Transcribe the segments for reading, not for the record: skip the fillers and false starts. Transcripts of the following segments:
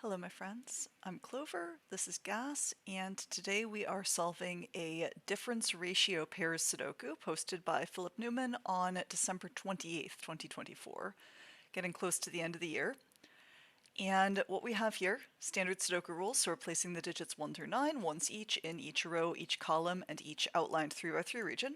Hello my friends, I'm Clover, this is Gas, and today we are solving a difference ratio pairs Sudoku posted by Newman on December 28th, 2024, getting close to the end of the year. And what we have here, standard Sudoku rules, so we're placing the digits 1 through 9 once each in each row, each column, and each outlined 3x3 region.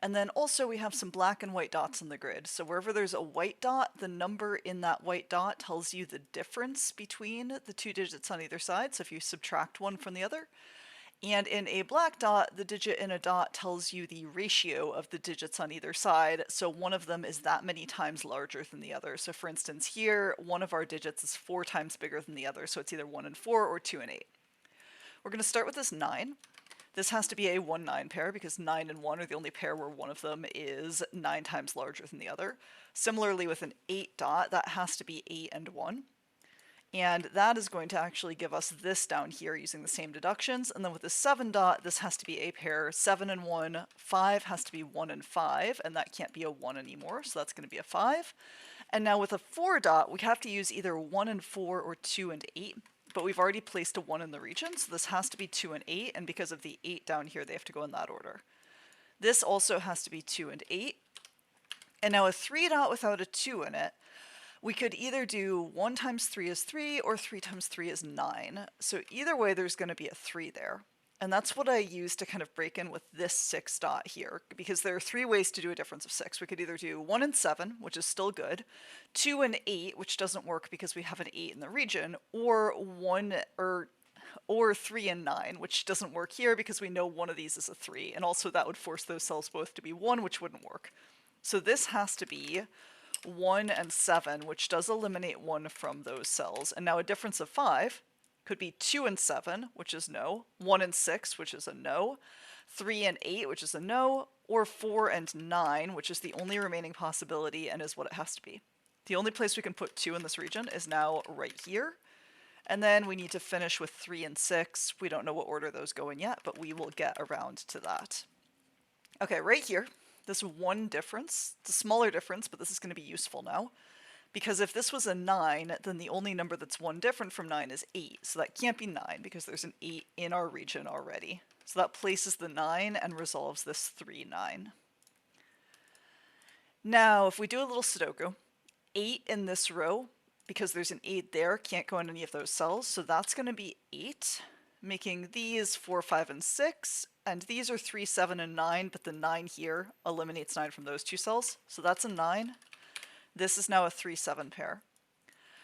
And then also we have some black and white dots on the grid. So wherever there's a white dot, the number in that white dot tells you the difference between the two digits on either side. So if you subtract one from the other. And in a black dot, the digit in a dot tells you the ratio of the digits on either side. So one of them is that many times larger than the other. So for instance here, one of our digits is 4 times bigger than the other. So it's either 1 and 4 or 2 and 8. We're going to start with this 9. This has to be a 1-9 pair because 9 and 1 are the only pair where one of them is 9 times larger than the other. Similarly with an 8 dot, that has to be 8 and 1. And that is going to actually give us this down here using the same deductions. And then with the 7 dot, this has to be a pair 7 and 1. 5 has to be 1 and 5, and that can't be a 1 anymore, so that's going to be a 5. And now with a 4 dot, we have to use either 1 and 4 or 2 and 8. But we've already placed a 1 in the region, so this has to be 2 and 8, and because of the 8 down here, they have to go in that order. This also has to be 2 and 8. And now a 3 dot without a 2 in it, we could either do 1 times 3 is 3, or 3 times 3 is 9. So either way, there's going to be a 3 there. And that's what I use to kind of break in with this 6 dot here, because there are 3 ways to do a difference of 6. We could either do 1 and 7, which is still good, 2 and 8, which doesn't work because we have an 8 in the region, or 3 and 9, which doesn't work here because we know one of these is a 3, and also that would force those cells both to be 1, which wouldn't work. So this has to be 1 and 7, which does eliminate 1 from those cells. And now a difference of 5 could be 2 and 7, which is no, 1 and 6, which is a no, 3 and 8, which is a no, or 4 and 9, which is the only remaining possibility and is what it has to be. The only place we can put 2 in this region is now right here. And then we need to finish with 3 and 6. We don't know what order those go in yet, but we will get around to that. Okay, right here, this one difference, it's a smaller difference, but this is going to be useful now. Because if this was a 9, then the only number that's 1 different from 9 is 8. So that can't be 9 because there's an 8 in our region already. So that places the 9 and resolves this 3, 9. Now, if we do a little Sudoku, 8 in this row, because there's an 8 there, can't go in any of those cells. So that's going to be 8, making these 4, 5, and 6. And these are 3, 7, and 9, but the 9 here eliminates 9 from those 2 cells. So that's a 9. This is now a 3, 7 pair.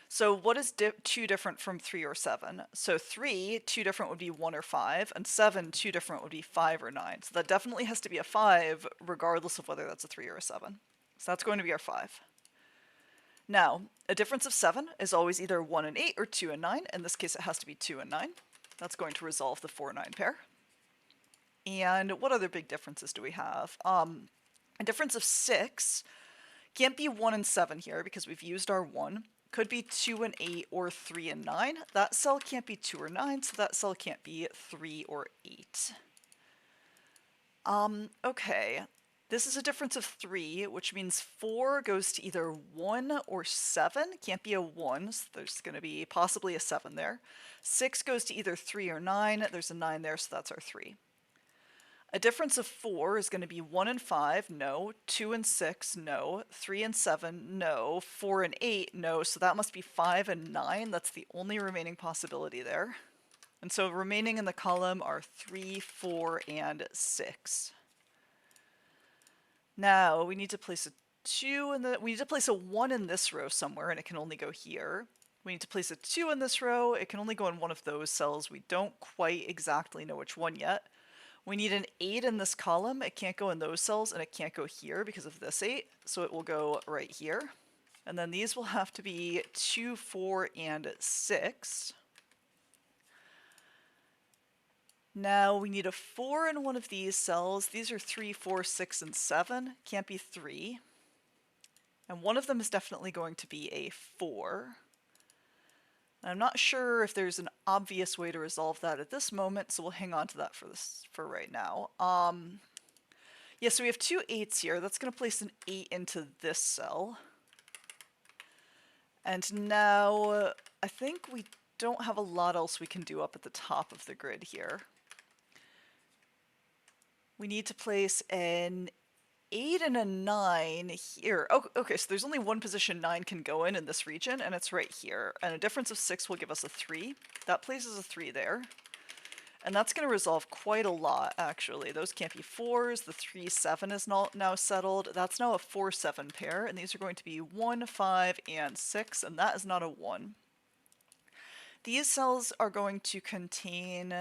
So what is 2 different from 3 or 7? So 3, 2 different would be 1 or 5, and 7, 2 different would be 5 or 9. So that definitely has to be a 5, regardless of whether that's a 3 or a 7. So that's going to be our 5. Now, a difference of 7 is always either 1 and 8 or 2 and 9. In this case, it has to be 2 and 9. That's going to resolve the 4, 9 pair. And what other big differences do we have? A difference of 6 can't be 1 and 7 here because we've used our 1. Could be 2 and 8 or 3 and 9. That cell can't be 2 or 9, so that cell can't be 3 or 8. Okay. This is a difference of 3, which means 4 goes to either 1 or 7. Can't be a 1, so there's going to be possibly a 7 there. 6 goes to either 3 or 9. There's a 9 there, so that's our 3. A difference of 4 is going to be 1 and 5, no. 2 and 6, no. 3 and 7, no. 4 and 8, no. So that must be 5 and 9. That's the only remaining possibility there. And so remaining in the column are 3, 4, and 6. Now we need to place a 2 in we need to place a 1 in this row somewhere, and it can only go here. We need to place a 2 in this row. It can only go in one of those cells. We don't quite exactly know which one yet. We need an 8 in this column. It can't go in those cells, and it can't go here because of this 8, so it will go right here. And then these will have to be 2, 4, and 6. Now we need a 4 in one of these cells. These are 3, 4, 6, and 7. Can't be 3. And one of them is definitely going to be a 4. I'm not sure if there's an obvious way to resolve that at this moment, so we'll hang on to that for right now. Yeah, so we have 2 8s here. That's going to place an 8 into this cell. And now I think we don't have a lot else we can do up at the top of the grid here. We need to place an 8 and a 9 here. Oh, okay, so there's only one position 9 can go in this region, and it's right here. And a difference of 6 will give us a 3. That places a 3 there. And that's going to resolve quite a lot, actually. Those can't be 4s. The 3, 7 is now settled. That's now a 4, 7 pair, and these are going to be 1, 5, and 6, and that is not a 1. These cells are going to contain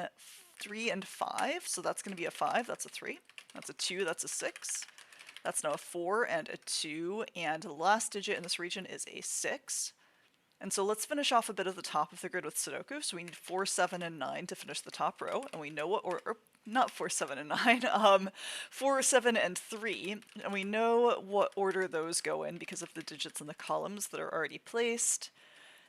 3 and 5, so that's going to be a 5, that's a 3. That's a 2, that's a 6. That's now a 4 and a 2, and the last digit in this region is a 6. And so let's finish off a bit of the top of the grid with Sudoku. So we need 4, 7, and 9 to finish the top row, and we know what, or not 4, 7, and 9, 4, 7, and 3, and we know what order those go in because of the digits in the columns that are already placed.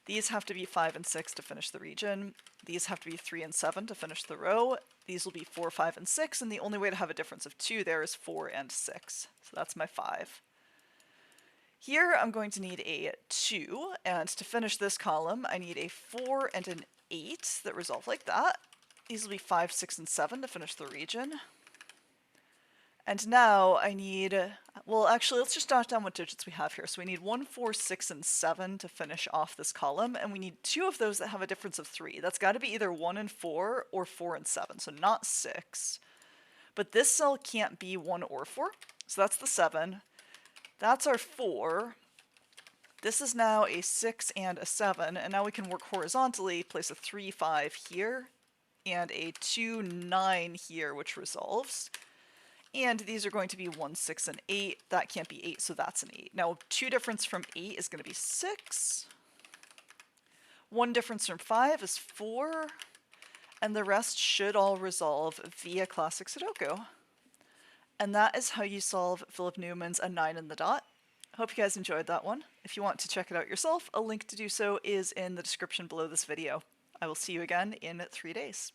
These have to be 5 and 6 to finish the region. These have to be 3 and 7 to finish the row. These will be 4, 5, and 6, and the only way to have a difference of 2 there is 4 and 6. So that's my 5. Here I'm going to need a 2, and to finish this column I need a 4 and an 8 that resolve like that. These will be 5, 6, and 7 to finish the region. And now I need, well actually let's just jot down what digits we have here. So we need 1, 4, 6, and 7 to finish off this column, and we need 2 of those that have a difference of 3. That's got to be either 1 and 4 or 4 and 7, so not 6. But this cell can't be 1 or 4, so that's the 7. That's our 4. This is now a 6 and a 7, and now we can work horizontally, place a 3, 5 here, and a 2, 9 here, which resolves. And these are going to be 1, 6, and 8. That can't be 8, so that's an 8. Now, 2 difference from 8 is going to be 6. 1 difference from 5 is 4. And the rest should all resolve via classic Sudoku. And that is how you solve Philip Newman's A 9 in the Dot. Hope you guys enjoyed that one. If you want to check it out yourself, a link to do so is in the description below this video. I will see you again in 3 days.